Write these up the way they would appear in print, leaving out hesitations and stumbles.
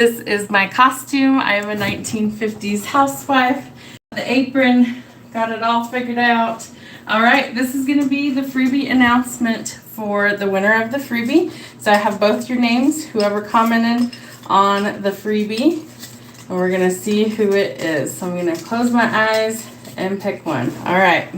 This is my costume. I am a 1950s housewife. The apron, got it all figured out. All right, this is going to be the freebie announcement for the winner of the freebie. So I have both your names, whoever commented on the freebie, and we're going to see who it is. So I'm going to close my eyes and pick one. All right.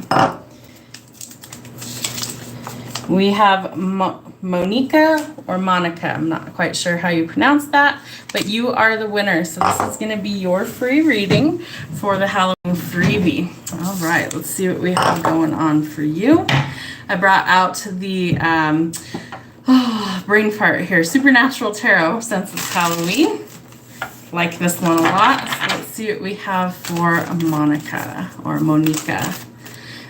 We have Monika or Monica. I'm not quite sure how you pronounce that, but you are the winner. So this is going to be your free reading for the Halloween freebie. All right, let's see what we have going on for you. I brought out the brain fart here, Supernatural Tarot, since it's Halloween. Like this one a lot. So let's see what we have for Monica or Monika.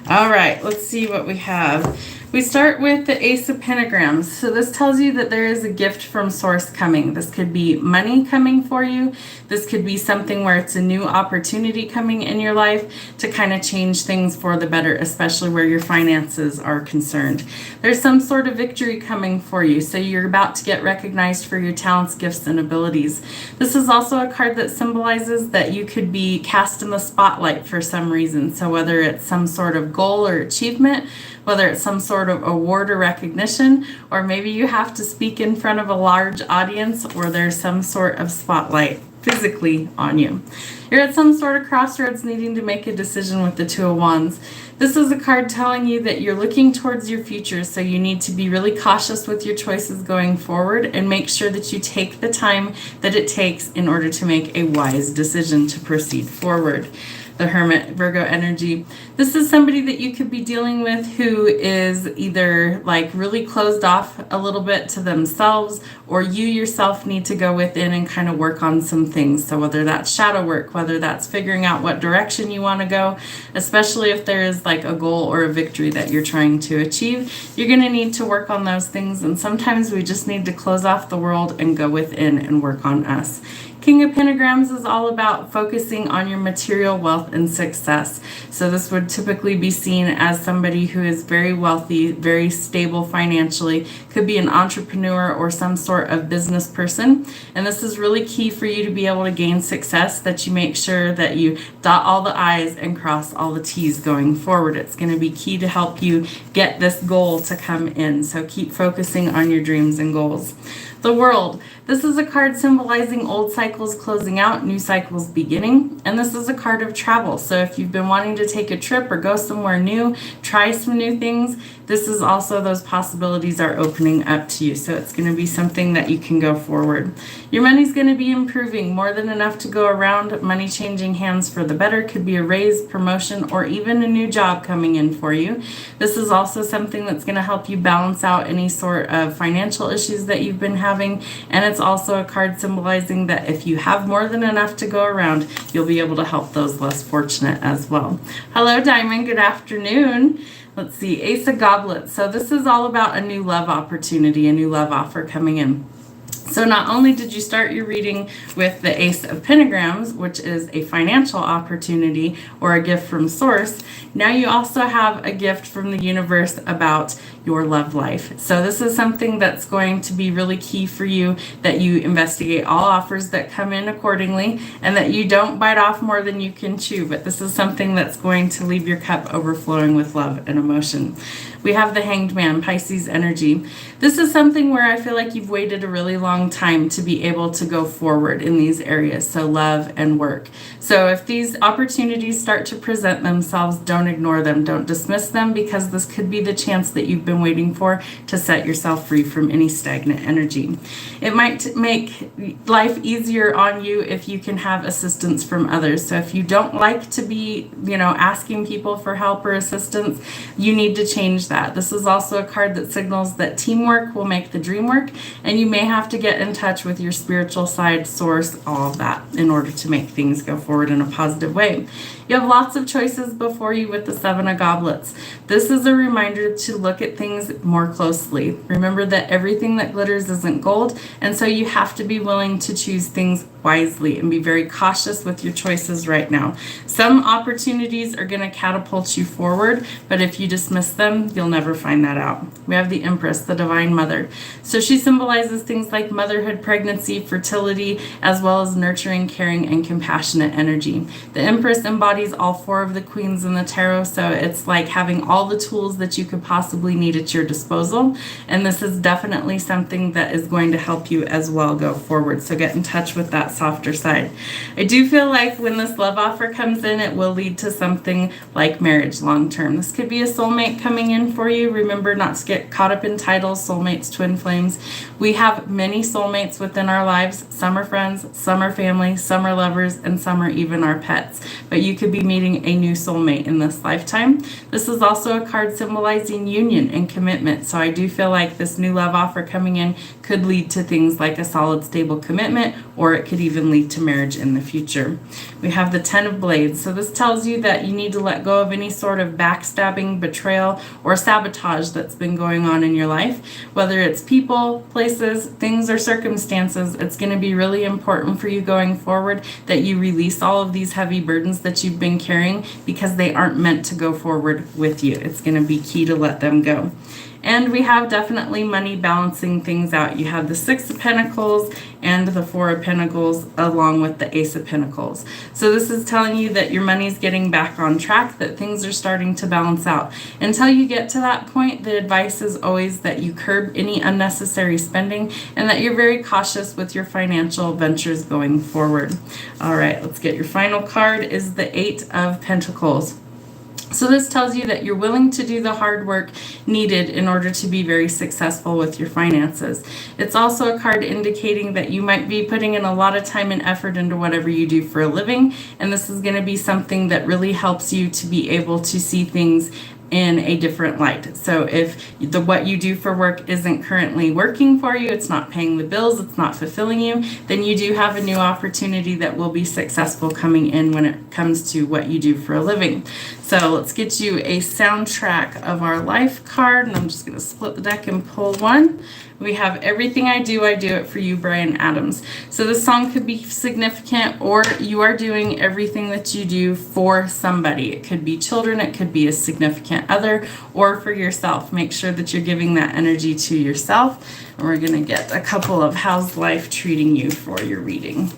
All right, let's see what we have. We start with the Ace of Pentagrams. So this tells you that there is a gift from Source coming. This could be money coming for you. This could be something where it's a new opportunity coming in your life to kind of change things for the better, especially where your finances are concerned. There's some sort of victory coming for you. So you're about to get recognized for your talents, gifts, and abilities. This is also a card that symbolizes that you could be cast in the spotlight for some reason. So whether it's some sort of goal or achievement, whether it's some sort of award or recognition, or maybe you have to speak in front of a large audience or there's some sort of spotlight physically on you. You're at some sort of crossroads needing to make a decision with the Two of Wands. This is a card telling you that you're looking towards your future, so you need to be really cautious with your choices going forward and make sure that you take the time that it takes in order to make a wise decision to proceed forward. The Hermit, Virgo energy. This is somebody that you could be dealing with who is either like really closed off a little bit to themselves, or you yourself need to go within and kind of work on some things. So whether that's shadow work, whether that's figuring out what direction you want to go, especially if there is like a goal or a victory that you're trying to achieve, you're going to need to work on those things. And sometimes we just need to close off the world and go within and work on us. King of Pentagrams is all about focusing on your material wealth and success. So this would typically be seen as somebody who is very wealthy, very stable financially, could be an entrepreneur or some sort of business person. And this is really key for you to be able to gain success, that you make sure that you dot all the I's and cross all the T's going forward. It's going to be key to help you get this goal to come in. So keep focusing on your dreams and goals. The World. This is a card symbolizing old cycles closing out, new cycles beginning. And this is a card of travel. So if you've been wanting to take a trip or go somewhere new, try some new things, this is also those possibilities are opening up to you. So it's going to be something that you can go forward. Your money's going to be improving, more than enough to go around. Money changing hands for the better. Could be a raise, promotion, or even a new job coming in for you. This is also something that's going to help you balance out any sort of financial issues that you've been having. And it's also a card symbolizing that if you have more than enough to go around, you'll be able to help those less fortunate as well. Hello, Diamond. Good afternoon. Let's see, Ace of Goblets. So this is all about a new love opportunity, a new love offer coming in. So not only did you start your reading with the Ace of Pentagrams, which is a financial opportunity or a gift from Source, now you also have a gift from the universe about your love life. So this is something that's going to be really key for you, that you investigate all offers that come in accordingly and that you don't bite off more than you can chew. But this is something that's going to leave your cup overflowing with love and emotion. We have the Hanged Man, Pisces energy. This is something where I feel like you've waited a really long time to be able to go forward in these areas, so love and work. So if these opportunities start to present themselves, don't ignore them, don't dismiss them, because this could be the chance that you've been waiting for to set yourself free from any stagnant energy. It might make life easier on you if you can have assistance from others. So if you don't like to be, asking people for help or assistance, you need to change that. This is also a card that signals that teamwork will make the dream work, and you may have to get in touch with your spiritual side, Source, all of that, in order to make things go forward in a positive way. You have lots of choices before you with the Seven of Goblets. This is a reminder to look at things more closely. Remember that everything that glitters isn't gold, and so you have to be willing to choose things wisely and be very cautious with your choices right now. Some opportunities are going to catapult you forward, but if you dismiss them, you'll never find that out. We have the Empress, the Divine Mother. So she symbolizes things like motherhood, pregnancy, fertility, as well as nurturing, caring, and compassionate energy. The Empress embodies all four of the queens in the tarot, so it's like having all the tools that you could possibly need at your disposal, and this is definitely something that is going to help you as well go forward. So get in touch with that softer side. I do feel like when this love offer comes in, it will lead to something like marriage long term. This could be a soulmate coming in for you. Remember not to get caught up in titles, soulmates, twin flames. We have many soulmates within our lives. Some are friends, some are family, some are lovers, and some are even our pets. But you could be meeting a new soulmate in this lifetime. This is also a card symbolizing union and commitment. So I do feel like this new love offer coming in could lead to things like a solid, stable commitment, or it could even lead to marriage in the future. We have the Ten of Blades. So this tells you that you need to let go of any sort of backstabbing, betrayal, or sabotage that's been going on in your life. Whether it's people, places, things, or circumstances, it's going to be really important for you going forward that you release all of these heavy burdens that you've been carrying, because they aren't meant to go forward with you. It's going to be key to let them go. And we have definitely money balancing things out. You have the Six of Pentacles and the Four of Pentacles along with the Ace of Pentacles. So this is telling you that your money's getting back on track, that things are starting to balance out. Until you get to that point, the advice is always that you curb any unnecessary spending and that you're very cautious with your financial ventures going forward. All right, let's get your final card is the Eight of Pentacles. So this tells you that you're willing to do the hard work needed in order to be very successful with your finances. It's also a card indicating that you might be putting in a lot of time and effort into whatever you do for a living, and this is going to be something that really helps you to be able to see things in a different light. So if what you do for work isn't currently working for you, it's not paying the bills, it's not fulfilling you, then you do have a new opportunity that will be successful coming in when it comes to what you do for a living. So let's get you a soundtrack of our life card, and I'm just going to split the deck and pull one. We have Everything I Do It for You, Bryan Adams. So this song could be significant, or you are doing everything that you do for somebody. It could be children, it could be a significant other, or for yourself. Make sure that you're giving that energy to yourself. And we're going to get a couple of how's life treating you for your reading.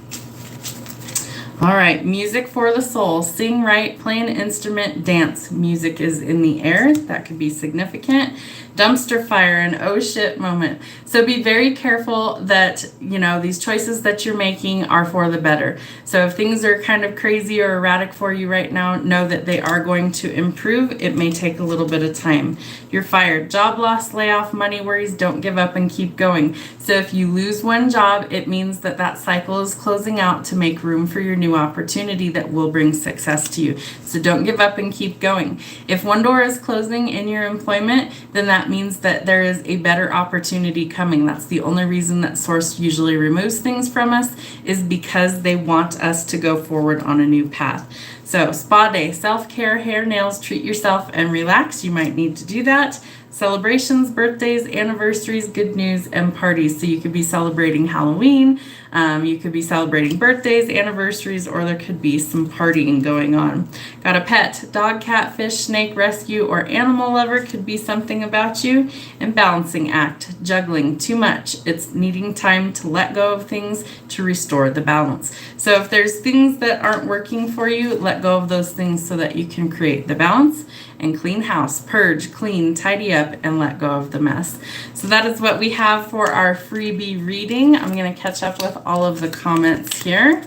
All right, music for the soul. Sing, write, play an instrument, dance. Music is in the air. That could be significant. Dumpster fire, an oh shit moment. So be very careful that, these choices that you're making are for the better. So if things are kind of crazy or erratic for you right now, know that they are going to improve. It may take a little bit of time. You're fired. Job loss, layoff, money worries, don't give up and keep going. So if you lose one job, it means that that cycle is closing out to make room for your new opportunity that will bring success to you. So don't give up and keep going. If one door is closing in your employment, then that means that there is a better opportunity coming. That's the only reason that Source usually removes things from us, is because they want us to go forward on a new path. So spa day, self-care, hair, nails, treat yourself and relax. You might need to do that. Celebrations, birthdays, anniversaries, good news, and parties. So you could be celebrating Halloween, you could be celebrating birthdays, anniversaries, or there could be some partying going on. Got a pet, dog, cat, fish, snake, rescue, or animal lover could be something about you. And balancing act, juggling, too much. It's needing time to let go of things to restore the balance. So if there's things that aren't working for you, let go of those things so that you can create the balance. And clean house, purge, clean, tidy up, and let go of the mess. So that is what we have for our freebie reading. I'm going to catch up with all of the comments here.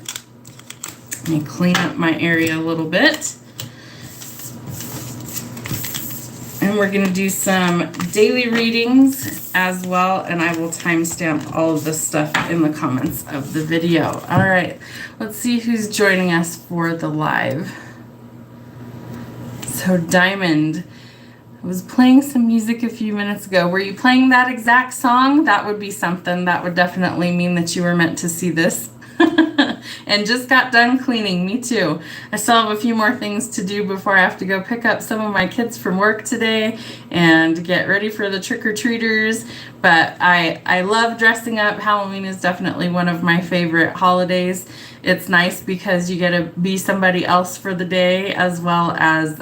Let me clean up my area a little bit. And we're going to do some daily readings as well, and I will timestamp all of this stuff in the comments of the video. All right, let's see who's joining us for the live. So Diamond, I was playing some music a few minutes ago. Were you playing that exact song? That would be something. That would definitely mean that you were meant to see this. and just got done cleaning. Me too. I still have a few more things to do before I have to go pick up some of my kids from work today and get ready for the trick-or-treaters. But I love dressing up. Halloween is definitely one of my favorite holidays. It's nice because you get to be somebody else for the day, as well as,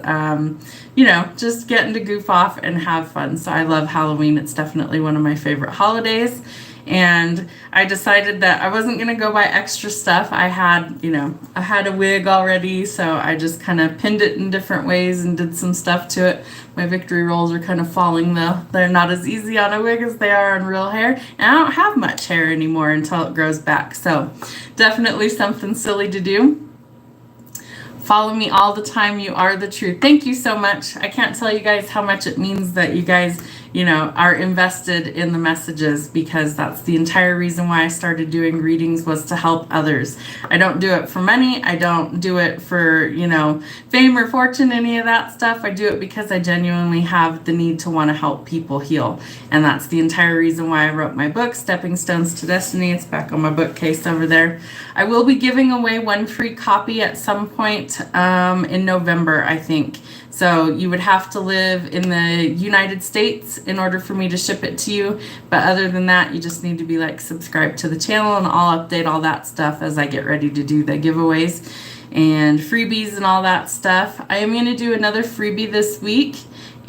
you know, just getting to goof off and have fun. So I love Halloween. It's definitely one of my favorite holidays. And I decided that I wasn't going to go buy extra stuff. I had a wig already, so I just kind of pinned it in different ways and did some stuff to it. My victory rolls are kind of falling though. They're not as easy on a wig as they are on real hair. And I don't have much hair anymore until it grows back. So definitely something silly to do. Follow me all the time. You are the truth. Thank you so much. I can't tell you guys how much it means that you guys, you know, are invested in the messages, because that's the entire reason why I started doing readings, was to help others. I don't do it for money. I don't do it for, you know, fame or fortune, any of that stuff. I do it because I genuinely have the need to want to help people heal. And that's the entire reason why I wrote my book, Stepping Stones to Destiny. It's back on my bookcase over there. I will be giving away one free copy at some point in November, I think. So you would have to live in the United States in order for me to ship it to you. But other than that, you just need to be like subscribed to the channel, and I'll update all that stuff as I get ready to do the giveaways and freebies and all that stuff. I am going to do another freebie this week,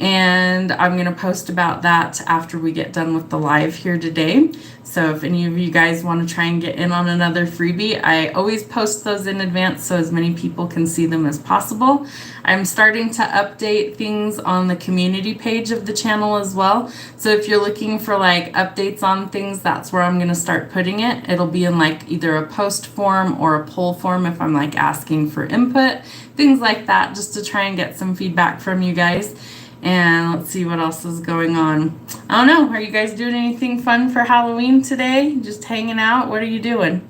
and I'm going to post about that after we get done with the live here today. So if any of you guys want to try and get in on another freebie, I always post those in advance so as many people can see them as possible. I'm starting to update things on the community page of the channel as well. So if you're looking for like updates on things, that's where I'm going to start putting it. It'll be in like either a post form or a poll form if I'm like asking for input, things like that, just to try and get some feedback from you guys. And let's see what else is going on. I don't know. Are you guys doing anything fun for Halloween today? Just hanging out? What are you doing?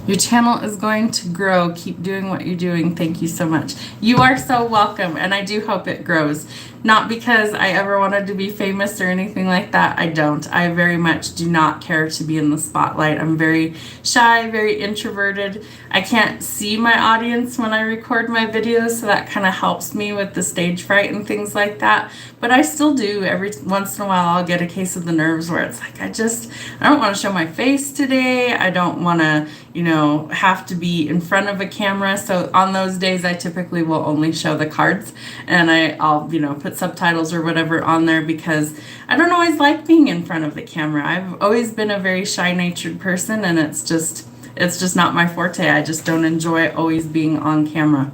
Your channel is going to grow. Keep doing what you're doing. Thank you so much. You are so welcome, and I do hope it grows. Not because I ever wanted to be famous or anything like that. I don't. I very much do not care to be in the spotlight. I'm very shy, very introverted. I can't see my audience when I record my videos, so that kind of helps me with the stage fright and things like that. But I still do. Every once in a while, I'll get a case of the nerves where it's like, I don't want to show my face today. I don't want to, you know, have to be in front of a camera. So on those days, I typically will only show the cards, and I'll, you know, put subtitles or whatever on there, because I don't always like being in front of the camera. I've always been a very shy-natured person, and it's just not my forte. I just don't enjoy always being on camera.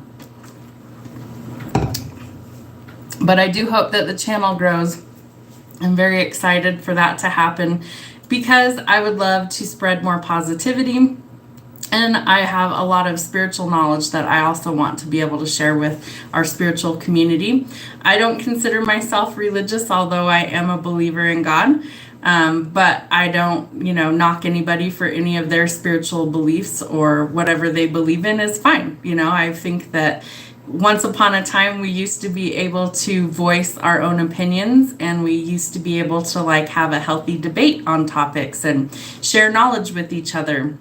But I do hope that the channel grows. I'm very excited for that to happen, because I would love to spread more positivity. And I have a lot of spiritual knowledge that I also want to be able to share with our spiritual community. I don't consider myself religious, although I am a believer in God. But I don't, you know, knock anybody for any of their spiritual beliefs, or whatever they believe in is fine. You know, I think that once upon a time, we used to be able to voice our own opinions, and we used to be able to like have a healthy debate on topics and share knowledge with each other.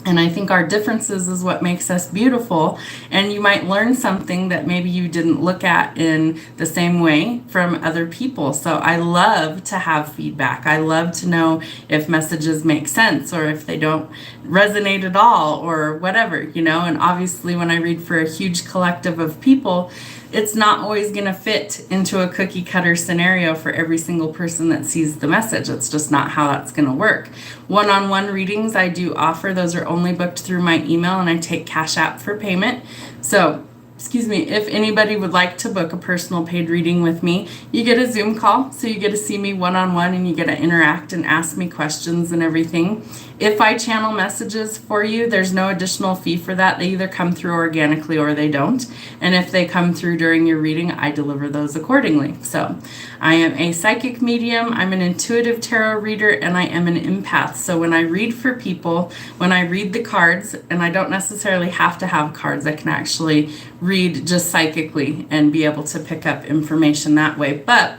And I think our differences is what makes us beautiful. And you might learn something that maybe you didn't look at in the same way from other people. So I love to have feedback. I love to know if messages make sense, or if they don't resonate at all, or whatever, you know. And obviously when I read for a huge collective of people, it's not always going to fit into a cookie cutter scenario for every single person that sees the message. It's just not how that's going to work. One-on-one readings I do offer. Those are only booked through my email, and I take Cash App for payment. So, if anybody would like to book a personal paid reading with me, you get a Zoom call. So you get to see me one-on-one, and you get to interact and ask me questions and everything. If I channel messages for you, there's no additional fee for that. They either come through organically or they don't. And if they come through during your reading, I deliver those accordingly. So I am a psychic medium, I'm an intuitive tarot reader, and I am an empath. So when I read for people, when I read the cards, and I don't necessarily have to have cards, I can actually read just psychically and be able to pick up information that way. But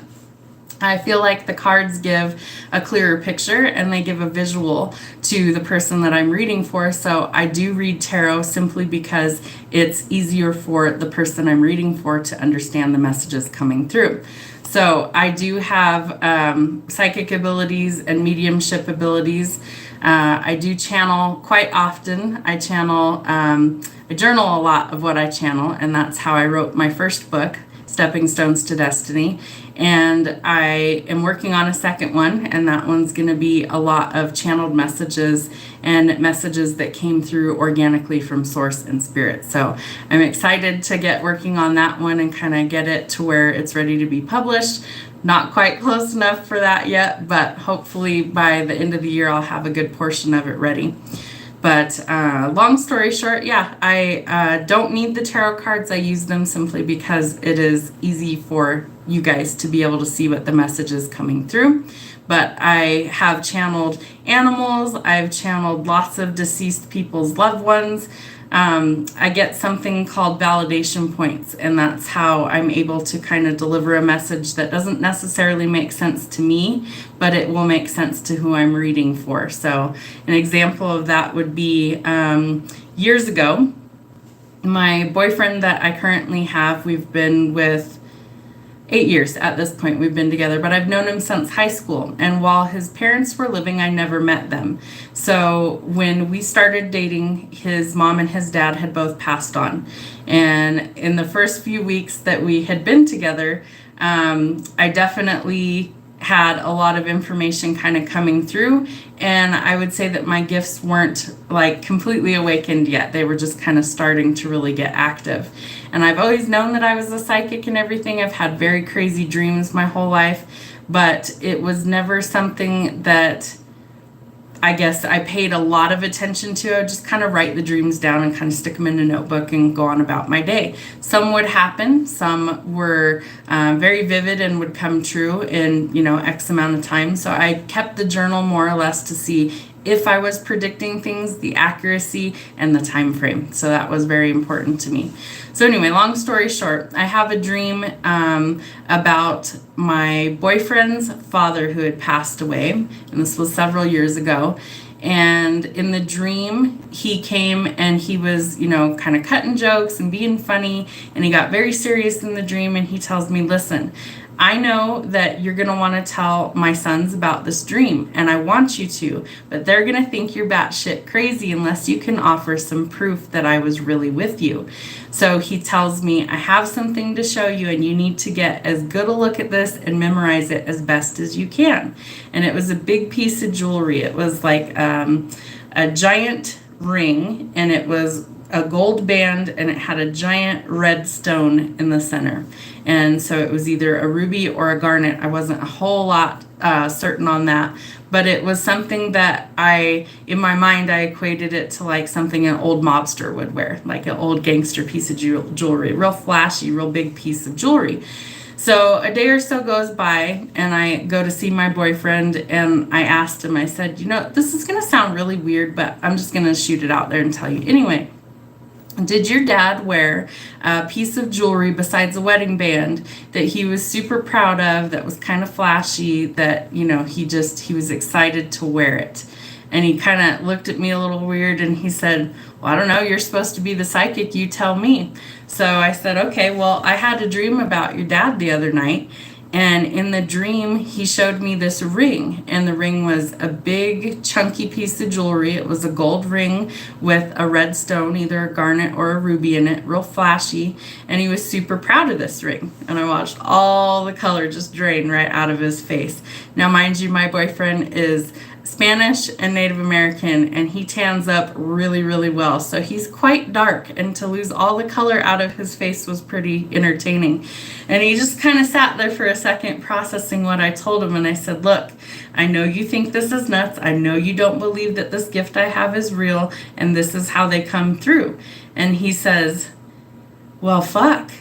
I feel like the cards give a clearer picture and they give a visual to the person that I'm reading for. So I do read tarot simply because it's easier for the person I'm reading for to understand the messages coming through. So I do have psychic abilities and mediumship abilities. I do channel quite often. I journal a lot of what I channel, and that's how I wrote my first book, Stepping Stones to Destiny. And I am working on a second one, and that one's going to be a lot of channeled messages and messages that came through organically from Source and Spirit. So I'm excited to get working on that one and kind of get it to where it's ready to be published. Not quite close enough for that yet, but hopefully by the end of the year I'll have a good portion of it ready. But long story short, yeah, I don't need the tarot cards. I use them simply because it is easy for you guys to be able to see what the message is coming through. But I have channeled animals. I've channeled lots of deceased people's loved ones. I get something called validation points, and that's how I'm able to kind of deliver a message that doesn't necessarily make sense to me, but it will make sense to who I'm reading for. So an example of that would be years ago, my boyfriend that I currently have, we've been with 8 years at this point we've been together, but I've known him since high school. And while his parents were living, I never met them. So when we started dating, his mom and his dad had both passed on. And in the first few weeks that we had been together, I definitely had a lot of information kind of coming through, and I would say that my gifts weren't like completely awakened yet. They were just kind of starting to really get active. And I've always known that I was a psychic and everything. I've had very crazy dreams my whole life, but it was never something that I guess I paid a lot of attention to. I would just kind of write the dreams down and kind of stick them in a notebook and go on about my day. Some would happen. Some were very vivid and would come true in, X amount of time. So I kept the journal more or less to see if I was predicting things, the accuracy, and the time frame. So that was very important to me. So anyway, long story short, I have a dream about my boyfriend's father who had passed away, and this was several years ago. And in the dream, he came and he was, kind of cutting jokes and being funny, and he got very serious in the dream, and he tells me, listen, I know that you're going to want to tell my sons about this dream, and I want you to, but they're going to think you're batshit crazy unless you can offer some proof that I was really with you. So he tells me, I have something to show you, and you need to get as good a look at this and memorize it as best as you can. And it was a big piece of jewelry. It was like a giant ring, and it was a gold band, and it had a giant red stone in the center. And so it was either a ruby or a garnet. I wasn't a whole lot certain on that, but it was something that in my mind, I equated it to like something an old mobster would wear, like an old gangster piece of jewelry, real flashy, real big piece of jewelry. So a day or so goes by, and I go to see my boyfriend, and I asked him, I said, this is going to sound really weird, but I'm just going to shoot it out there and tell you anyway. Did your dad wear a piece of jewelry besides a wedding band that he was super proud of, that was kind of flashy, that, he was excited to wear it? And he kind of looked at me a little weird, and he said, well, I don't know, you're supposed to be the psychic, you tell me. So I said, okay, well, I had a dream about your dad the other night. And in the dream, he showed me this ring, and the ring was a big, chunky piece of jewelry. It was a gold ring with a red stone, either a garnet or a ruby in it, real flashy, and he was super proud of this ring. And I watched all the color just drain right out of his face. Now, mind you, my boyfriend is Spanish and Native American, and he tans up really, really well. So he's quite dark, and to lose all the color out of his face was pretty entertaining. And he just kind of sat there for a second processing what I told him, and I said, look, I know you think this is nuts. I know you don't believe that this gift I have is real, and this is how they come through. And he says, well, fuck.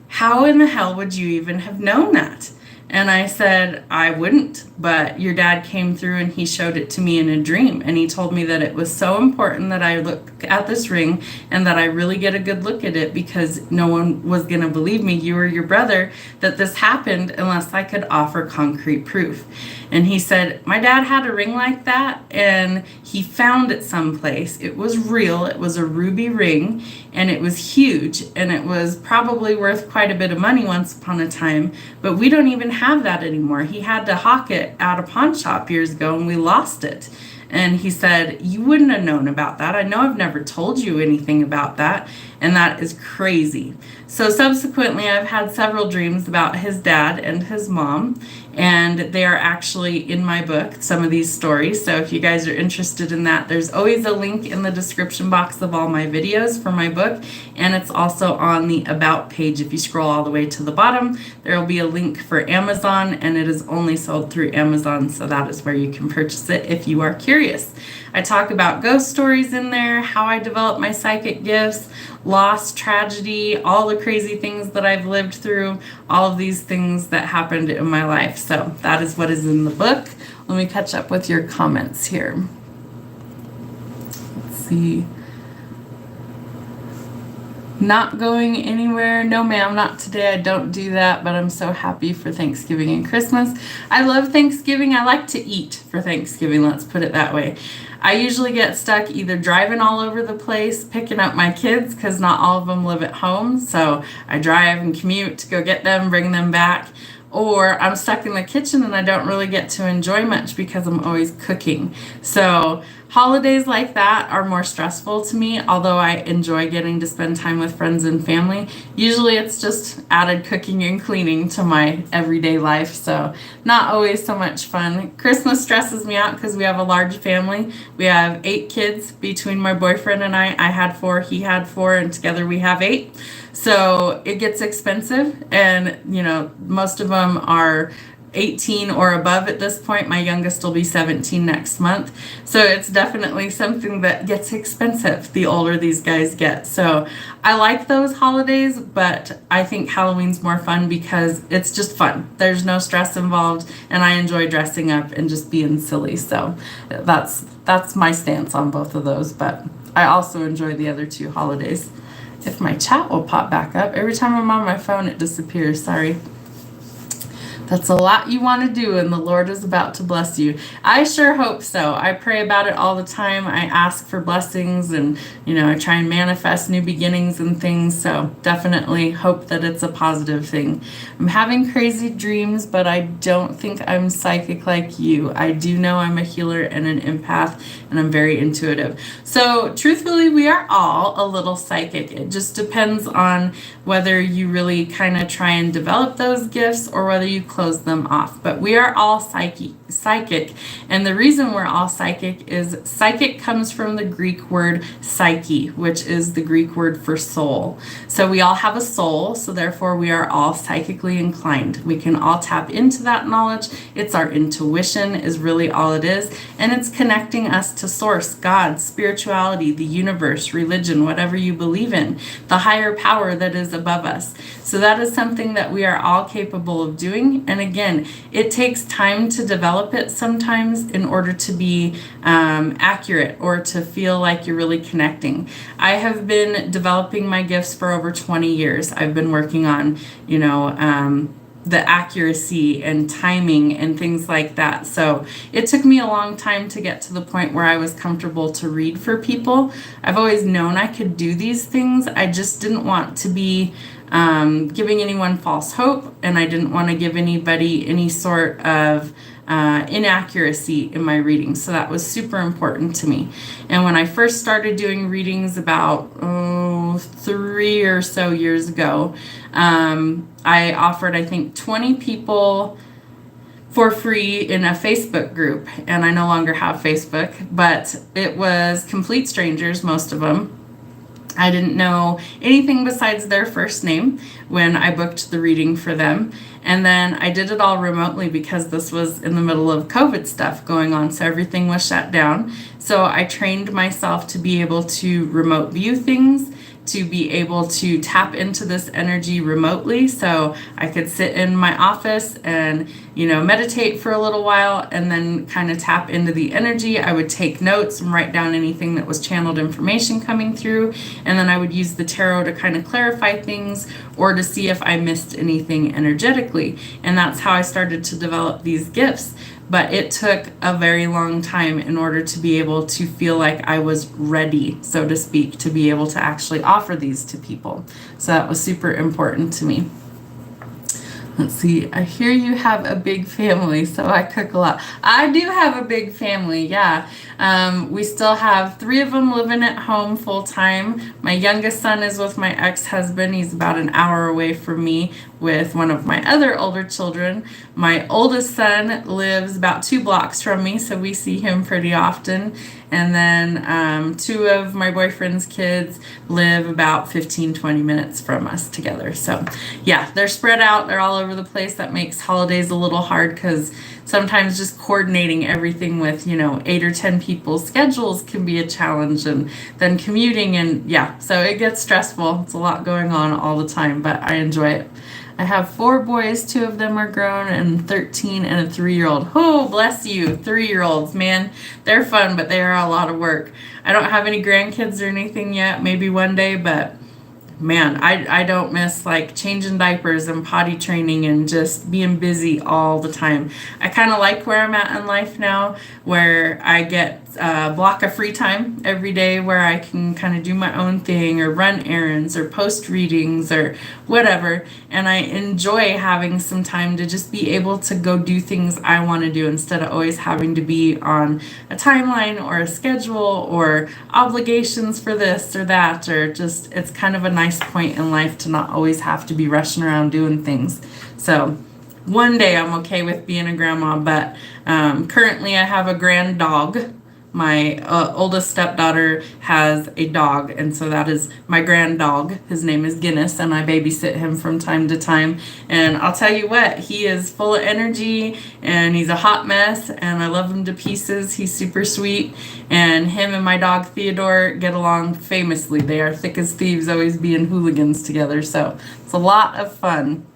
How in the hell would you even have known that? And I said, I wouldn't, but your dad came through and he showed it to me in a dream. And he told me that it was so important that I look at this ring and that I really get a good look at it, because no one was going to believe me, you or your brother, that this happened unless I could offer concrete proof. And he said, my dad had a ring like that and he found it someplace. It was real. It was a ruby ring and it was huge and it was probably worth quite a bit of money once upon a time, but we don't even have that anymore. He had to hawk it at a pawn shop years ago and we lost it. And he said, you wouldn't have known about that. I know I've never told you anything about that. And that is crazy. So subsequently, I've had several dreams about his dad and his mom. And they are actually in my book, some of these stories. So if you guys are interested in that, there's always a link in the description box of all my videos for my book. And it's also on the About page. If you scroll all the way to the bottom, there will be a link for Amazon. And it is only sold through Amazon. So that is where you can purchase it if you are curious. I talk about ghost stories in there, how I develop my psychic gifts, loss, tragedy, all the crazy things that I've lived through, all of these things that happened in my life. So that is what is in the book. Let me catch up with your comments here. Let's see. Not going anywhere. No, ma'am, not today. I don't do that, but I'm so happy for Thanksgiving and Christmas. I love Thanksgiving. I like to eat for Thanksgiving. Let's put it that way. I usually get stuck either driving all over the place, picking up my kids, because not all of them live at home. So I drive and commute to go get them, bring them back. Or I'm stuck in the kitchen and I don't really get to enjoy much because I'm always cooking. So holidays like that are more stressful to me, although I enjoy getting to spend time with friends and family. Usually it's just added cooking and cleaning to my everyday life, so not always so much fun. Christmas stresses me out because we have a large family. We have 8 kids between my boyfriend and I. I had 4, he had 4, and together we have 8. So it gets expensive, and you know, most of them are 18 or above at this point. My youngest will be 17 next month. So it's definitely something that gets expensive the older these guys get. So I like those holidays, but I think Halloween's more fun because it's just fun. There's no stress involved, and I enjoy dressing up and just being silly. So that's my stance on both of those, but I also enjoy the other 2 holidays. If my chat will pop back up. Every time I'm on my phone, it disappears. Sorry. That's a lot you want to do, and the Lord is about to bless you. I sure hope so. I pray about it all the time. I ask for blessings, and I try and manifest new beginnings and things. So definitely hope that it's a positive thing. I'm having crazy dreams, but I don't think I'm psychic like you. I do know I'm a healer and an empath, and I'm very intuitive. So truthfully, we are all a little psychic. It just depends on whether you really kind of try and develop those gifts or whether you close them off. But we are all psychic, and the reason we're all psychic is psychic comes from the Greek word psyche, which is the Greek word for soul. So we all have a soul, so therefore we are all psychically inclined. We can all tap into that knowledge. It's our intuition is really all it is, and it's connecting us to source, God, spirituality, the universe, religion, whatever you believe in, the higher power that is above us. So that is something that we are all capable of doing. And again, it takes time to develop it sometimes in order to be accurate or to feel like you're really connecting. I have been developing my gifts for over 20 years. I've been working on, the accuracy and timing and things like that. So it took me a long time to get to the point where I was comfortable to read for people. I've always known I could do these things. I just didn't want to be giving anyone false hope, and I didn't want to give anybody any sort of inaccuracy in my readings. So that was super important to me. And when I first started doing readings about 3 or so years ago, I offered, I think, 20 people for free in a Facebook group. And I no longer have Facebook, but it was complete strangers, most of them. I didn't know anything besides their first name when I booked the reading for them. And then I did it all remotely because this was in the middle of COVID stuff going on, so everything was shut down. So I trained myself to be able to remote view things, to be able to tap into this energy remotely. So I could sit in my office and, meditate for a little while and then kind of tap into the energy. I would take notes and write down anything that was channeled information coming through. And then I would use the tarot to kind of clarify things or to see if I missed anything energetically. And that's how I started to develop these gifts. But it took a very long time in order to be able to feel like I was ready, so to speak, to be able to actually offer these to people. So that was super important to me. Let's see, I hear you have a big family, so I cook a lot. I do have a big family, yeah. We still have 3 of them living at home full time. My youngest son is with my ex-husband. He's about an hour away from me with one of my other older children. My oldest son lives about 2 blocks from me, so we see him pretty often. And then 2 of my boyfriend's kids live about 15-20 minutes from us together. So yeah, they're spread out. They're all over the place. That makes holidays a little hard because sometimes just coordinating everything with, 8 or 10 people's schedules can be a challenge, and then commuting, and yeah, so it gets stressful. It's a lot going on all the time, but I enjoy it. I have 4 boys, 2 of them are grown, and 13 and a 3-year-old. Oh, bless you, 3-year-olds, man. They're fun, but they are a lot of work. I don't have any grandkids or anything yet, maybe one day, but man, I don't miss like changing diapers and potty training and just being busy all the time. I kind of like where I'm at in life now, where I get a block of free time every day where I can kind of do my own thing or run errands or post readings or whatever. And I enjoy having some time to just be able to go do things I want to do instead of always having to be on a timeline or a schedule or obligations for this or that, or just, it's kind of a nice point in life to not always have to be rushing around doing things. So one day I'm okay with being a grandma, but currently I have a grand dog. My oldest stepdaughter has a dog, and so that is my grand dog. His name is Guinness, and I babysit him from time to time. And I'll tell you what, he is full of energy, and he's a hot mess, and I love him to pieces. He's super sweet, and him and my dog Theodore get along famously. They are thick as thieves, always being hooligans together, so it's a lot of fun.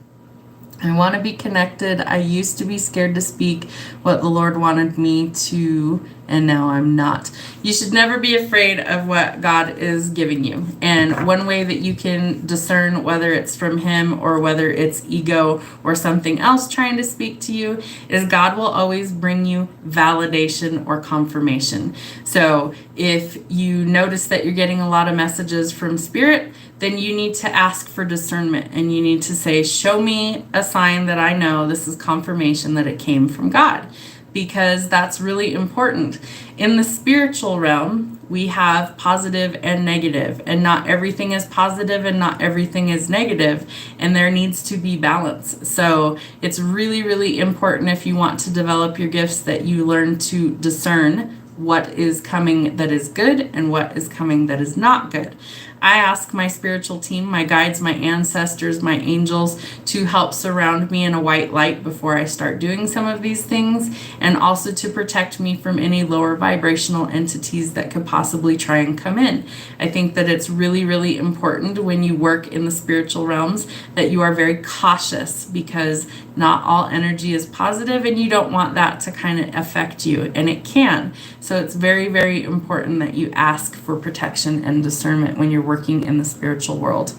I want to be connected. I used to be scared to speak what the Lord wanted me to, and now I'm not. You should never be afraid of what God is giving you. And one way that you can discern whether it's from Him or whether it's ego or something else trying to speak to you is God will always bring you validation or confirmation. So if you notice that you're getting a lot of messages from Spirit, then you need to ask for discernment, and you need to say, show me a sign that I know this is confirmation that it came from God, because that's really important. In the spiritual realm, we have positive and negative, and not everything is positive and not everything is negative, and there needs to be balance. So it's really, really important, if you want to develop your gifts, that you learn to discern what is coming that is good and what is coming that is not good. I ask my spiritual team, my guides, my ancestors, my angels, to help surround me in a white light before I start doing some of these things, and also to protect me from any lower vibrational entities that could possibly try and come in. I think that it's really, really important when you work in the spiritual realms that you are very cautious, because not all energy is positive, and you don't want that to kind of affect you, and it can. So it's very, very important that you ask for protection and discernment when you're working in the spiritual world.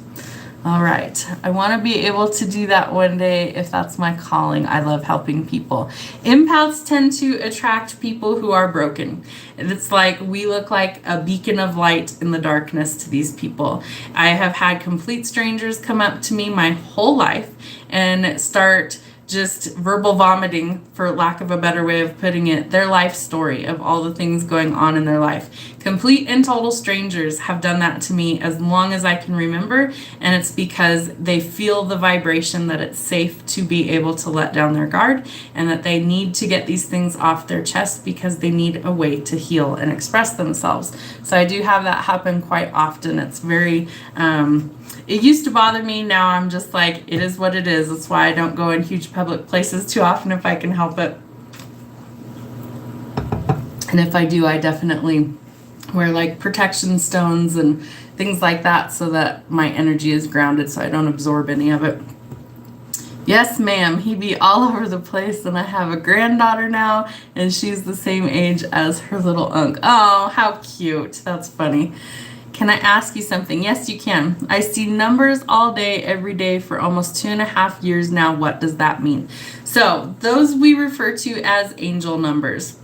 All right, I want to be able to do that one day if that's my calling. I love helping people. Empaths tend to attract people who are broken. It's like we look like a beacon of light in the darkness to these people. I have had complete strangers come up to me my whole life and start just verbal vomiting, for lack of a better way of putting it, their life story of all the things going on in their life. Complete and total strangers have done that to me as long as I can remember, and it's because they feel the vibration that it's safe to be able to let down their guard, and that they need to get these things off their chest because they need a way to heal and express themselves. So I do have that happen quite often. It's very it used to bother me. Now I'm just like, it is what it is. That's why I don't go in huge public places too often if I can help it. And if I do, I definitely wear like protection stones and things like that so that my energy is grounded so I don't absorb any of it. Yes, ma'am, he be all over the place, and I have a granddaughter now, and she's the same age as her little unk. Oh, how cute. That's funny. Can I ask you something? Yes, you can. I see numbers all day, every day for almost 2.5 years now. What does that mean? So those we refer to as angel numbers.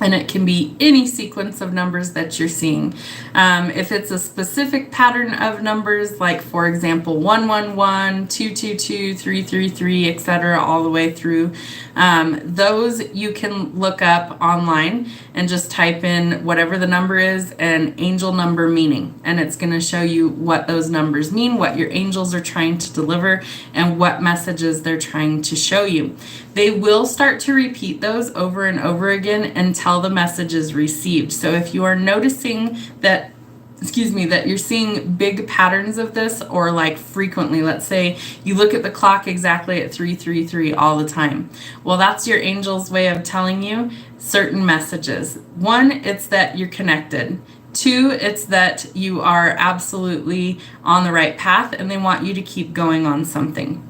And it can be any sequence of numbers that you're seeing. If it's a specific pattern of numbers, like for example, 111, 222, 333, etc., all the way through, those you can look up online and just type in whatever the number is and angel number meaning. And it's going to show you what those numbers mean, what your angels are trying to deliver, and what messages they're trying to show you. They will start to repeat those over and over again until the message is received. So if you are noticing that, that you're seeing big patterns of this, or like frequently, let's say you look at the clock exactly at 333 all the time. Well, that's your angel's way of telling you certain messages. One, it's that you're connected. Two, it's that you are absolutely on the right path and they want you to keep going on something.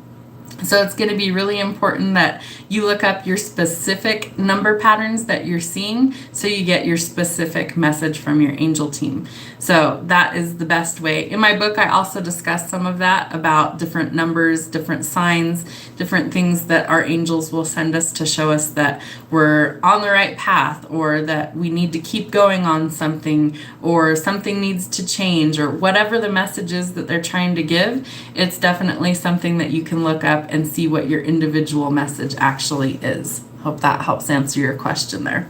So it's going to be really important that you look up your specific number patterns that you're seeing so you get your specific message from your angel team. So that is the best way. In my book, I also discuss some of that about different numbers, different signs, different things that our angels will send us to show us that we're on the right path, or that we need to keep going on something, or something needs to change, or whatever the message is that they're trying to give. It's definitely something that you can look up and see what your individual message actually is. Hope that helps answer your question there.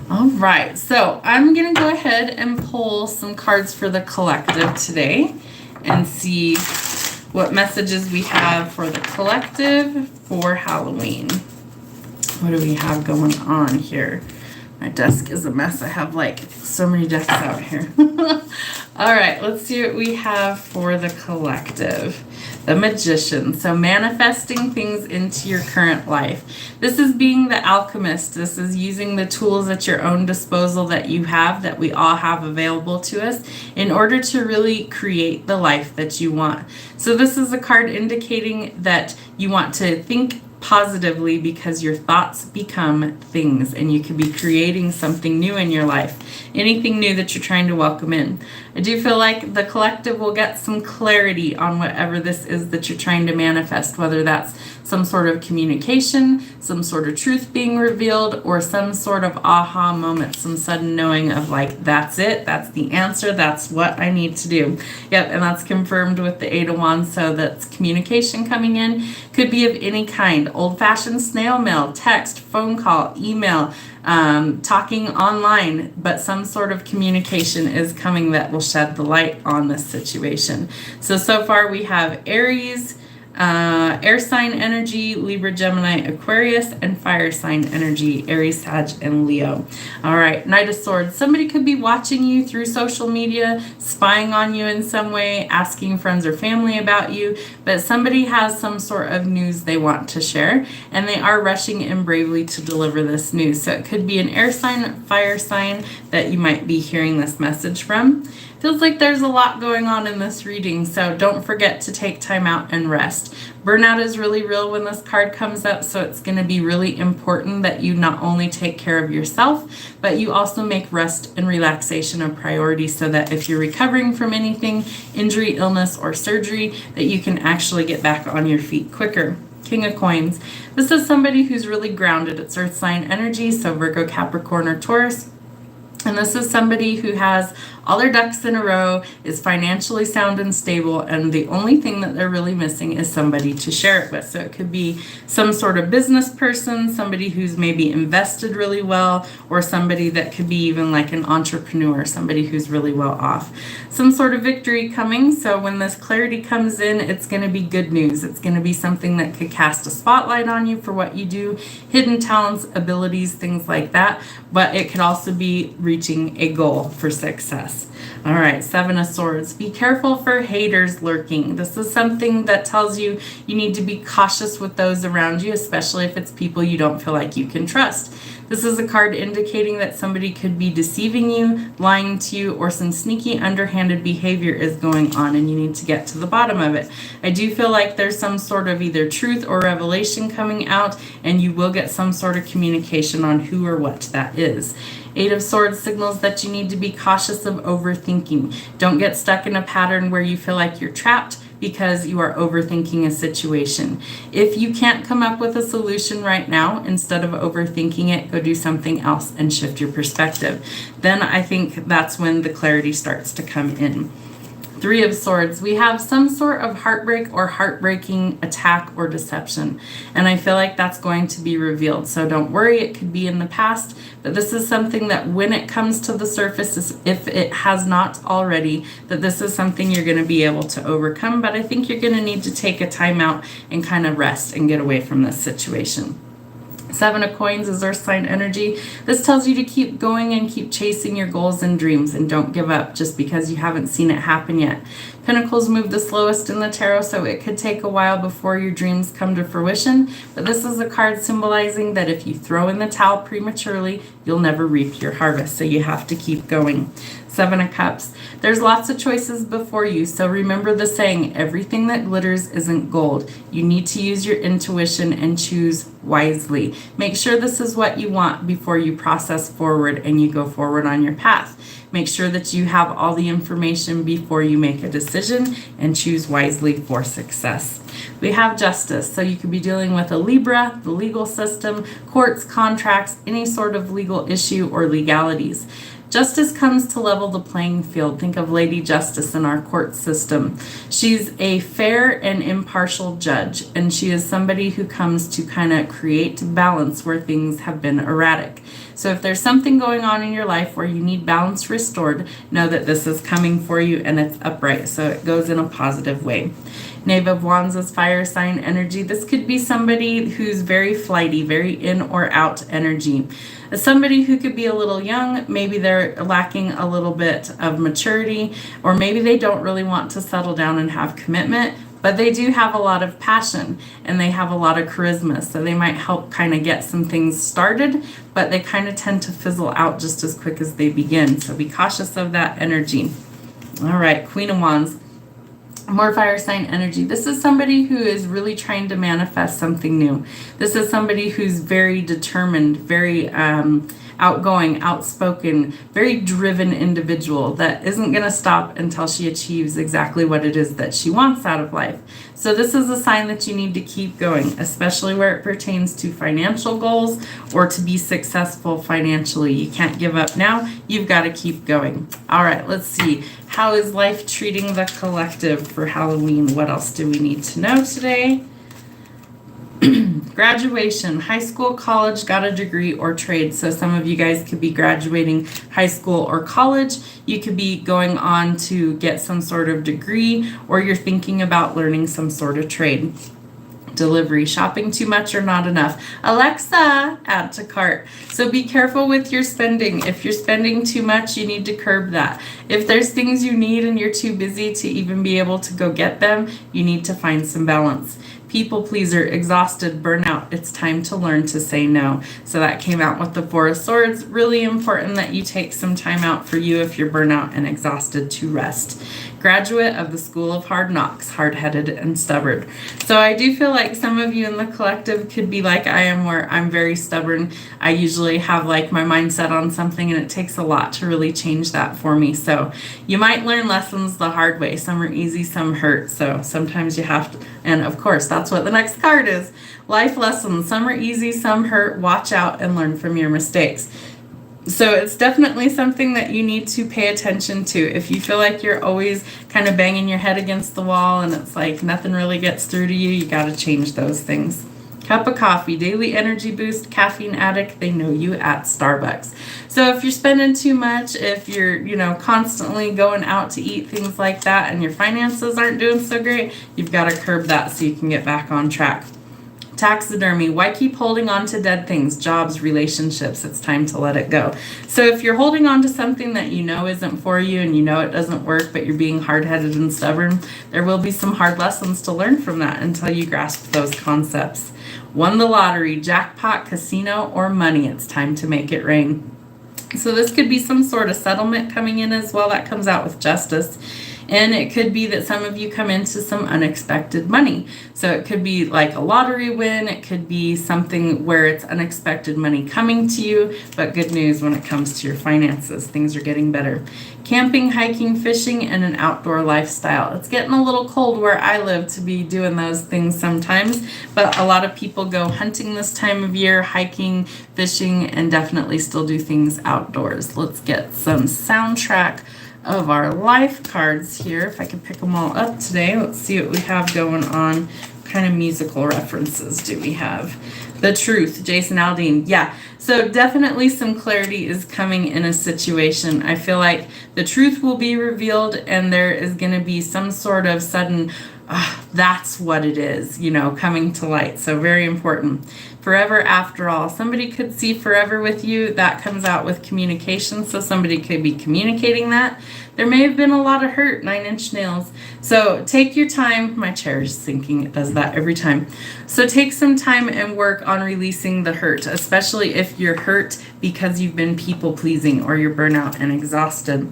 All right, so I'm going to go ahead and pull some cards for the collective today and see what messages we have for the collective for Halloween. What do we have going on here? My desk is a mess. I have like so many desks out here. All right, let's see what we have for the collective. The Magician. So manifesting things into your current life. This is being the alchemist. This is using the tools at your own disposal that you have, that we all have available to us, in order to really create the life that you want. So this is a card indicating that you want to think positively, because your thoughts become things, and you could be creating something new in your life, anything new that you're trying to welcome in. I do feel like the collective will get some clarity on whatever this is that you're trying to manifest, whether that's some sort of communication, some sort of truth being revealed, or some sort of aha moment, some sudden knowing of like, that's it, that's the answer, that's what I need to do. Yep, and that's confirmed with the 8 of Wands, so that's communication coming in. Could be of any kind, old-fashioned snail mail, text, phone call, email, talking online, but some sort of communication is coming that will shed the light on this situation. So far we have Aries, air sign energy, Libra, Gemini, Aquarius, and fire sign energy, Aries, Sag, and Leo. All right, Knight of Swords. Somebody could be watching you through social media, spying on you in some way, asking friends or family about you, but somebody has some sort of news they want to share, and they are rushing in bravely to deliver this news. So it could be an air sign, fire sign that you might be hearing this message from. Feels like there's a lot going on in this reading, so don't forget to take time out and rest. Burnout is really real when this card comes up, so it's going to be really important that you not only take care of yourself, but you also make rest and relaxation a priority, so that if you're recovering from anything, injury, illness, or surgery, that you can actually get back on your feet quicker. King of Coins. This is somebody who's really grounded. It's earth sign energy, so Virgo, Capricorn, or Taurus. And this is somebody who has all their ducks in a row, is financially sound and stable, and the only thing that they're really missing is somebody to share it with. So it could be some sort of business person, somebody who's maybe invested really well, or somebody that could be even like an entrepreneur, somebody who's really well off. Some sort of victory coming. So when this clarity comes in, it's going to be good news. It's going to be something that could cast a spotlight on you for what you do, hidden talents, abilities, things like that. But it could also be reaching a goal for success. All right, 7 of Swords. Be careful for haters lurking. This is something that tells you you need to be cautious with those around you, especially if it's people you don't feel like you can trust. This is a card indicating that somebody could be deceiving you, lying to you, or some sneaky underhanded behavior is going on and you need to get to the bottom of it. I do feel like there's some sort of either truth or revelation coming out, and you will get some sort of communication on who or what that is. Eight of Swords signals that you need to be cautious of overthinking. Don't get stuck in a pattern where you feel like you're trapped because you are overthinking a situation. If you can't come up with a solution right now, instead of overthinking it, go do something else and shift your perspective. Then I think that's when the clarity starts to come in. Three of Swords, we have some sort of heartbreak or heartbreaking attack or deception. And I feel like that's going to be revealed. So don't worry, it could be in the past, but this is something that when it comes to the surface, if it has not already, that this is something you're going to be able to overcome. But I think you're going to need to take a time out and kind of rest and get away from this situation. Seven of Coins is Earth sign energy. This tells you to keep going and keep chasing your goals and dreams, and don't give up just because you haven't seen it happen yet. Pentacles move the slowest in the tarot, so it could take a while before your dreams come to fruition. But this is a card symbolizing that if you throw in the towel prematurely, you'll never reap your harvest. So you have to keep going. Seven of Cups. There's lots of choices before you, so remember the saying, everything that glitters isn't gold. You need to use your intuition and choose wisely. Make sure this is what you want before you process forward and you go forward on your path. Make sure that you have all the information before you make a decision, and choose wisely for success. We have Justice, so you could be dealing with a Libra, the legal system, courts, contracts, any sort of legal issue or legalities. Justice comes to level the playing field. Think of Lady Justice in our court system. She's a fair and impartial judge, and she is somebody who comes to kind of create balance where things have been erratic. So if there's something going on in your life where you need balance restored, know that this is coming for you and it's upright, so it goes in a positive way. Knave of Wands is fire sign energy. This could be somebody who's very flighty, very in or out energy. Somebody who could be a little young, maybe they're lacking a little bit of maturity, or maybe they don't really want to settle down and have commitment, but they do have a lot of passion and they have a lot of charisma, so they might help kind of get some things started, but they kind of tend to fizzle out just as quick as they begin, so be cautious of that energy. All right, Queen of Wands. More fire sign energy. This is somebody who is really trying to manifest something new. This is somebody who's very determined, very outgoing, outspoken, very driven individual that isn't going to stop until she achieves exactly what it is that she wants out of life. So this is a sign that you need to keep going, especially where it pertains to financial goals or to be successful financially. You can't give up now. You've got to keep going. All right, let's see. How is life treating the collective for Halloween? What else do we need to know today? Graduation, high school, college, got a degree, or trade. So some of you guys could be graduating high school or college. You could be going on to get some sort of degree, or you're thinking about learning some sort of trade. Delivery, shopping too much or not enough. Alexa, add to cart. So be careful with your spending. If you're spending too much, you need to curb that. If there's things you need and you're too busy to even be able to go get them, you need to find some balance. People pleaser, exhausted, burnout. It's time to learn to say no. So that came out with the Four of Swords. Really important that you take some time out for you if you're burnout and exhausted to rest. Graduate of the School of Hard Knocks, hard-headed and stubborn. So I do feel like some of you in the collective could be like I am, where I'm very stubborn. I usually have like my mindset on something, and it takes a lot to really change that for me. So you might learn lessons the hard way. Some are easy, some hurt. So sometimes you have to, and of course, that's what the next card is. Life lessons. Some are easy, some hurt. Watch out and learn from your mistakes. So it's definitely something that you need to pay attention to. If you feel like you're always kind of banging your head against the wall and it's like nothing really gets through to you, you got to change those things. Cup of coffee, daily energy boost, caffeine addict, they know you at Starbucks. So if you're spending too much, if you're, constantly going out to eat, things like that, and your finances aren't doing so great, you've got to curb that so you can get back on track. Taxidermy, why keep holding on to dead things? Jobs, relationships, it's time to let it go. So if you're holding on to something that you know isn't for you and you know it doesn't work, but you're being hard-headed and stubborn, there will be some hard lessons to learn from that until you grasp those concepts. won the lottery, jackpot, casino, or money. It's time to make it rain. So this could be some sort of settlement coming in as well. That comes out with justice. And it could be that some of you come into some unexpected money. So it could be like a lottery win. It could be something where it's unexpected money coming to you. But good news when it comes to your finances. Things are getting better. Camping, hiking, fishing, and an outdoor lifestyle. It's getting a little cold where I live to be doing those things sometimes. But a lot of people go hunting this time of year, hiking, fishing, and definitely still do things outdoors. Let's get some soundtrack of our life cards here. If I can pick them all up today, let's see what we have going on. What kind of musical references do we have? The Truth, Jason Aldean. Yeah, so definitely some clarity is coming in a situation. I feel like the truth will be revealed and there is going to be some sort of sudden, that's what it is, you know, coming to light. So very important. Forever after all. Somebody could see forever with you. That comes out with communication. So somebody could be communicating that. There may have been a lot of hurt, 9-inch nails. So take your time. My chair is sinking. It does that every time. So take some time and work on releasing the hurt, especially if you're hurt because you've been people pleasing or you're burnout and exhausted.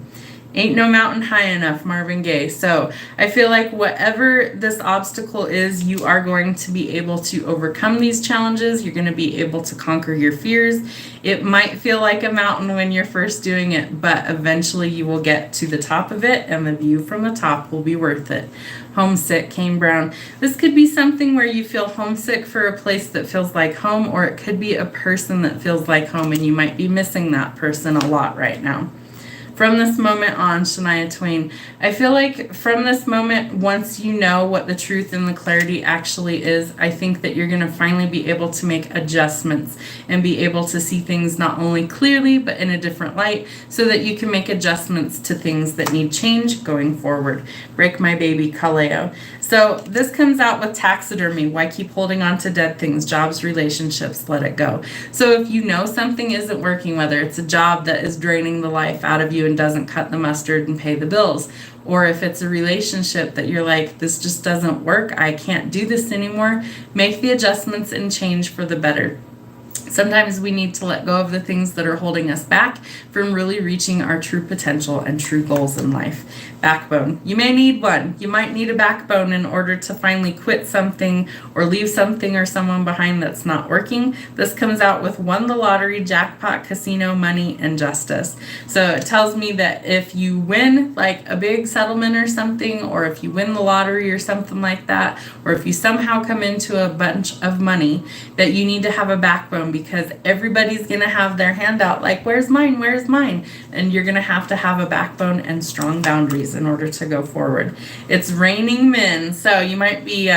Ain't no mountain high enough, Marvin Gaye. So I feel like whatever this obstacle is, you are going to be able to overcome these challenges. You're going to be able to conquer your fears. It might feel like a mountain when you're first doing it, but eventually you will get to the top of it and the view from the top will be worth it. Homesick, Kane Brown. This could be something where you feel homesick for a place that feels like home, or it could be a person that feels like home and you might be missing that person a lot right now. From this moment on, Shania Twain, I feel like from this moment, once you know what the truth and the clarity actually is, I think that you're going to finally be able to make adjustments and be able to see things not only clearly, but in a different light so that you can make adjustments to things that need change going forward. Break My Baby, Kaleo. So this comes out with taxidermy. Why keep holding on to dead things? Jobs, relationships, let it go. So if you know something isn't working, whether it's a job that is draining the life out of you and doesn't cut the mustard and pay the bills, or if it's a relationship that you're like, this just doesn't work, I can't do this anymore, make the adjustments and change for the better. Sometimes we need to let go of the things that are holding us back from really reaching our true potential and true goals in life. Backbone. You may need one. You might need a backbone in order to finally quit something or leave something or someone behind that's not working. This comes out with won the lottery, jackpot, casino, money, and justice. So it tells me that if you win like a big settlement or something, or if you win the lottery or something like that, or if you somehow come into a bunch of money, that you need to have a backbone, because everybody's going to have their hand out like, where's mine? Where's mine? And you're going to have a backbone and strong boundaries in order to go forward. It's raining men, so you might be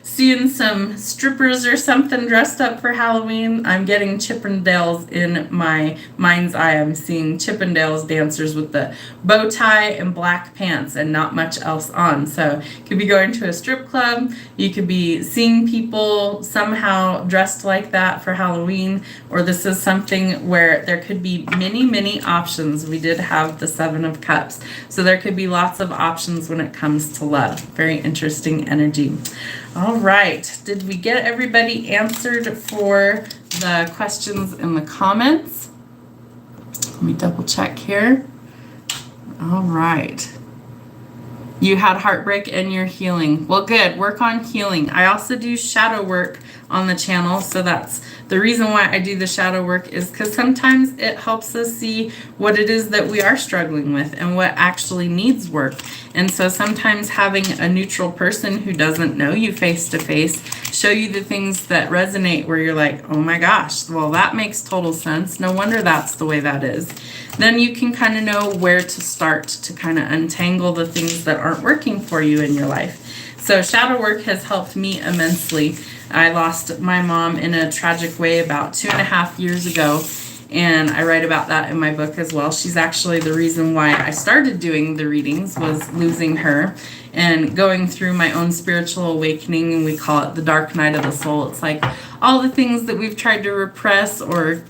seeing some strippers or something dressed up for Halloween. I'm getting Chippendales in my mind's eye. I'm seeing Chippendales dancers with the bow tie and black pants and not much else on. So you could be going to a strip club. You could be seeing people somehow dressed like that for Halloween, or this is something where there could be many options. We did have the 7 of Cups, so there could be lots of options when it comes to love. Very interesting energy. All right, did we get everybody answered for the questions in the comments? Let me double check here. All right. You had heartbreak and you're healing. Well, good. Work on healing. I also do shadow work on the channel, so that's the reason why I do the shadow work, is because sometimes it helps us see what it is that we are struggling with and what actually needs work. And so sometimes having a neutral person who doesn't know you face to face show you the things that resonate, where you're like, oh my gosh, well, that makes total sense. No wonder that's the way that is. Then you can kind of know where to start to kind of untangle the things that aren't working for you in your life. So shadow work has helped me immensely. I lost my mom in a tragic way about 2.5 years ago, and I write about that in my book as well. She's actually the reason why I started doing the readings, was losing her and going through my own spiritual awakening, and we call it the dark night of the soul. It's like all the things that we've tried to repress or,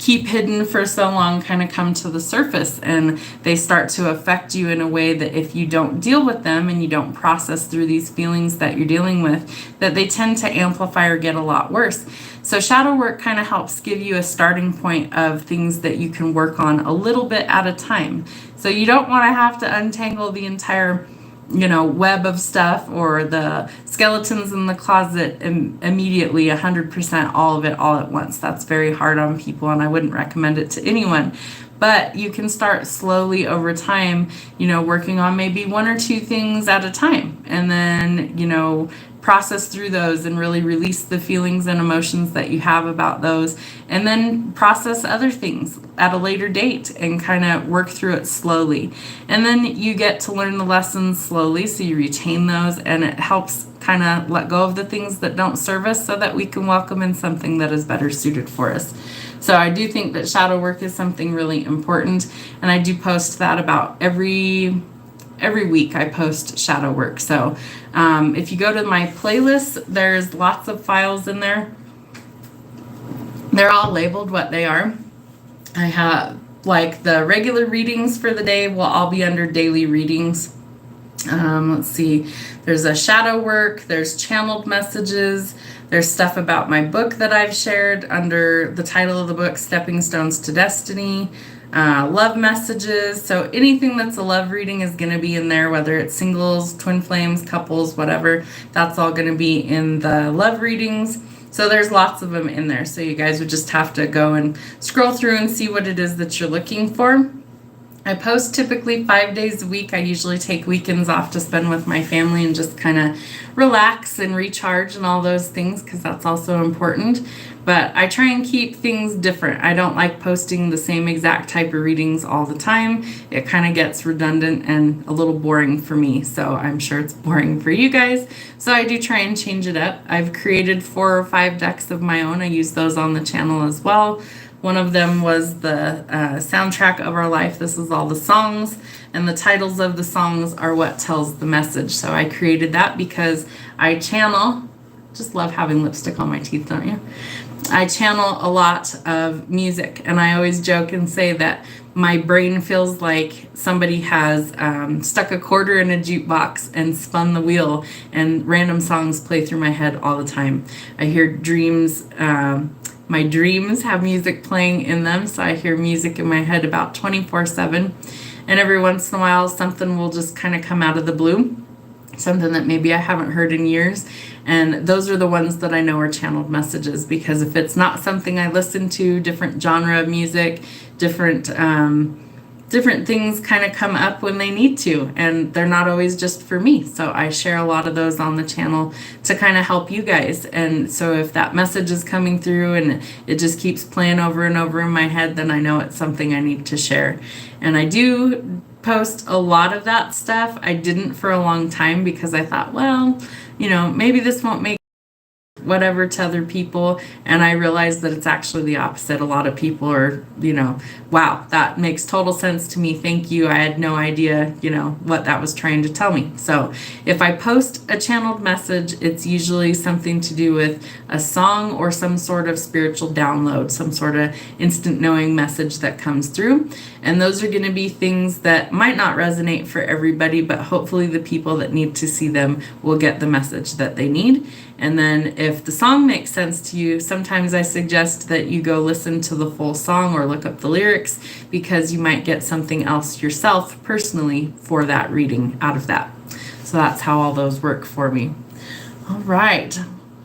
keep hidden for so long kind of come to the surface, and they start to affect you in a way that if you don't deal with them and you don't process through these feelings that you're dealing with, that they tend to amplify or get a lot worse. So shadow work kind of helps give you a starting point of things that you can work on a little bit at a time. So you don't want to have to untangle the entire web of stuff or the skeletons in the closet immediately, 100%, all of it all at once. That's very hard on people, and I wouldn't recommend it to anyone. But you can start slowly over time, working on maybe 1 or 2 things at a time, and then, process through those and really release the feelings and emotions that you have about those, and then process other things at a later date and kind of work through it slowly. And then you get to learn the lessons slowly, so you retain those, and it helps kind of let go of the things that don't serve us so that we can welcome in something that is better suited for us. So I do think that shadow work is something really important, and I do post that about every week. I post shadow work. So if you go to my playlist, there's lots of files in there. They're all labeled what they are. I have like the regular readings for the day will all be under daily readings. Let's see, there's a shadow work, there's channeled messages, there's stuff about my book that I've shared under the title of the book, Stepping Stones to Destiny. Love messages. So anything that's a love reading is going to be in there, whether it's singles, twin flames, couples, whatever. That's all going to be in the love readings. So there's lots of them in there. So you guys would just have to go and scroll through and see what it is that you're looking for. I post typically 5 days a week. I usually take weekends off to spend with my family and just kind of relax and recharge and all those things, because that's also important. But I try and keep things different. I don't like posting the same exact type of readings all the time. It kind of gets redundant and a little boring for me. So I'm sure it's boring for you guys. So I do try and change it up. I've created 4 or 5 decks of my own. I use those on the channel as well. One of them was the soundtrack of our life. This is all the songs, and the titles of the songs are what tells the message. So I created that because I channel, just love having lipstick on my teeth, don't you? I channel a lot of music, and I always joke and say that my brain feels like somebody has stuck a quarter in a jukebox and spun the wheel, and random songs play through my head all the time. I hear dreams. My dreams have music playing in them, so I hear music in my head about 24/7. And every once in a while, something will just kind of come out of the blue, something that maybe I haven't heard in years. And those are the ones that I know are channeled messages, because if it's not something I listen to, different genre of music, different things kind of come up when they need to, and they're not always just for me. So I share a lot of those on the channel to kind of help you guys. And so if that message is coming through and it just keeps playing over and over in my head, then I know it's something I need to share. And I do post a lot of that stuff. I didn't for a long time because I thought, well, maybe this won't make whatever to other people, and I realized that it's actually the opposite. A lot of people are, wow, that makes total sense to me, thank you, I had no idea, what that was trying to tell me. So if I post a channeled message, it's usually something to do with a song or some sort of spiritual download, some sort of instant knowing message that comes through, and those are going to be things that might not resonate for everybody, but hopefully the people that need to see them will get the message that they need. And then if the song makes sense to you, sometimes I suggest that you go listen to the full song or look up the lyrics, because you might get something else yourself personally for that reading out of that. So that's how all those work for me. All right.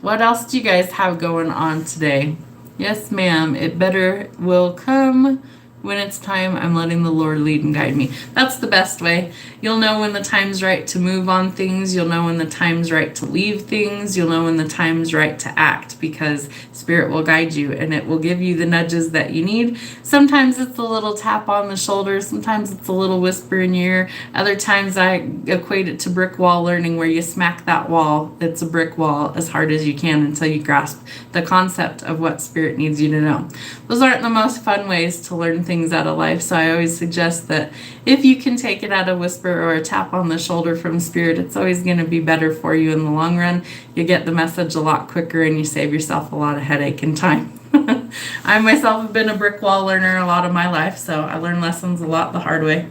What else do you guys have going on today? Yes, ma'am. It better will come when it's time. I'm letting the Lord lead and guide me. That's the best way. You'll know when the time's right to move on things. You'll know when the time's right to leave things. You'll know when the time's right to act, because Spirit will guide you and it will give you the nudges that you need. Sometimes it's a little tap on the shoulder. Sometimes it's a little whisper in your ear. Other times I equate it to brick wall learning, where you smack that wall, it's a brick wall, as hard as you can until you grasp the concept of what Spirit needs you to know. Those aren't the most fun ways to learn things out of life, so I always suggest that if you can take it at a whisper or a tap on the shoulder from Spirit, it's always going to be better for you in the long run. You get the message a lot quicker and you save yourself a lot of headache and time. I myself have been a brick wall learner a lot of my life, so I learn lessons a lot the hard way.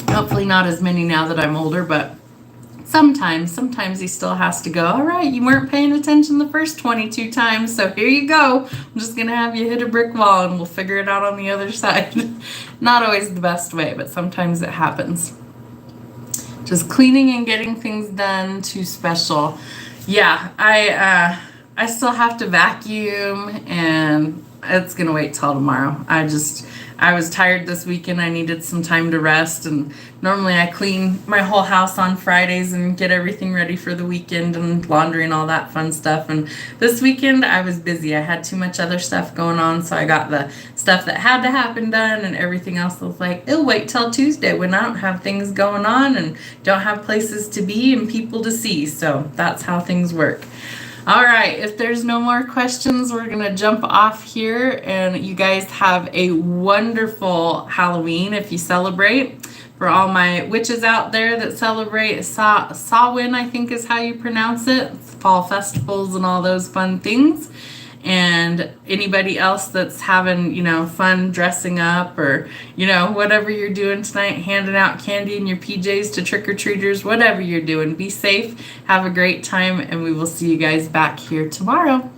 Hopefully not as many now that I'm older, but sometimes he still has to go, all right, you weren't paying attention the first 22 times, so here you go. I'm just going to have you hit a brick wall and we'll figure it out on the other side. Not always the best way, but sometimes it happens. Just cleaning and getting things done, too special. Yeah, I still have to vacuum, and it's going to wait till tomorrow. I was tired this weekend. I needed some time to rest, and normally I clean my whole house on Fridays and get everything ready for the weekend and laundry and all that fun stuff. And this weekend I was busy. I had too much other stuff going on, so I got the stuff that had to happen done, and everything else was like, it'll wait till Tuesday when I don't have things going on and don't have places to be and people to see. So that's how things work. All right, if there's no more questions, we're going to jump off here, and you guys have a wonderful Halloween if you celebrate. For all my witches out there that celebrate Samhain, I think is how you pronounce it, fall festivals and all those fun things. And anybody else that's having, fun dressing up, or, whatever you're doing tonight, handing out candy in your PJs to trick-or-treaters, whatever you're doing, be safe, have a great time, and we will see you guys back here tomorrow.